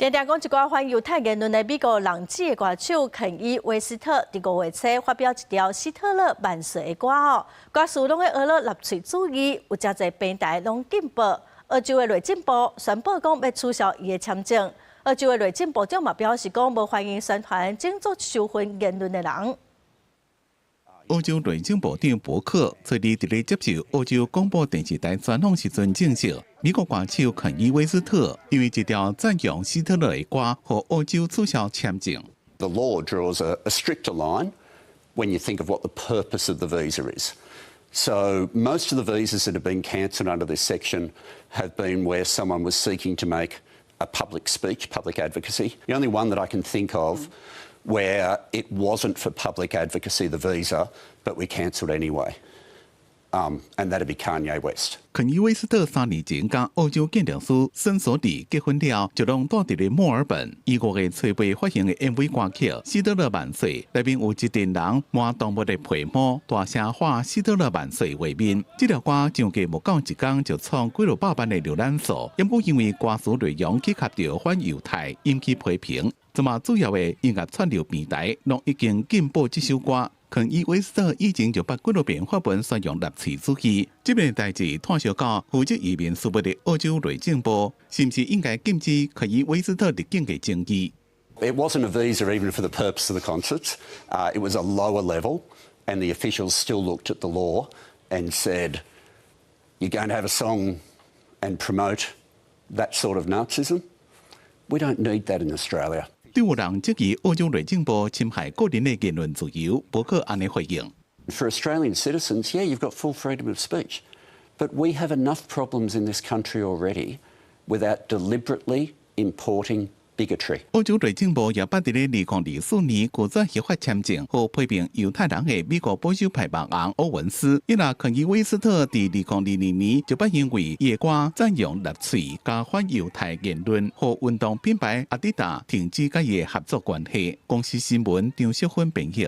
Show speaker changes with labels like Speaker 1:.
Speaker 1: 今天讲一寡反犹太言论的美国人气的歌手肯伊·韦斯特，伫5月初发表一条希特勒万岁的歌哦，歌词拢在学了纳粹主义，有真侪平台拢禁播。澳洲的内政部宣布讲要取消伊的签证。澳洲的内政部长嘛表示讲，无欢迎宣传种族仇恨言论的人。
Speaker 2: 澳洲内政部长伯克昨日伫咧接受澳洲广播电视台专访时阵证实，美国歌手肯伊·韦斯特因为一条赞扬希特勒的歌，和澳洲取消签证。
Speaker 3: The law draws a stricter line when you think of what the purpose of the visa is. So most of the visas that have been cancelled under this section have been where someone was seeking to make a public speech, public advocacy. The only one that I can think of where it wasn't for public advocacy, the visa, but we cancelled anyway. And that'd be Kanye West.
Speaker 2: 肯伊·韦斯特3年前甲澳洲建筑师森索蒂结婚了，就拢住伫咧墨尔本。以5月初被发行的 MV 歌曲《希特勒万岁》内面有一群人满动物的皮毛，大声喊“希特勒万岁”画面。这条歌上架无到一天就创几落百万的浏览数，因不因为歌词内容契合着反犹太，引起批评。这么主要的音乐串流平台拢已经禁播这首歌。 肯伊·韦斯特以前就捌几多遍发文宣扬纳粹主义，这边代志探讨到负责移民事务的澳洲内政部，是不是应该禁止肯伊·韦斯特入境的争议？
Speaker 3: It wasn't a visa even for the purpose of the concert. It was a lower level, and the officials still looked at the law and said, "You're going to have a song and promote that sort of Nazism? We don't need that in Australia."
Speaker 2: 对有人质疑澳洲内政部侵害个人的言论自由，伯克安尼回应。
Speaker 3: For Australian citizens, yeah, you've got full freedom of speech, but we have enough problems in this country already without deliberately importing bigotry.
Speaker 2: 澳洲内政部也捌伫咧2024年拒绝合法签证和批评犹太人的美国保守派幕后欧文斯，因为肯伊·韦斯特伫2022年就捌因为伊的歌赞扬纳粹加反犹太言论，和运动品牌阿迪达停止甲伊的合作关系。公司新闻张淑芬编译。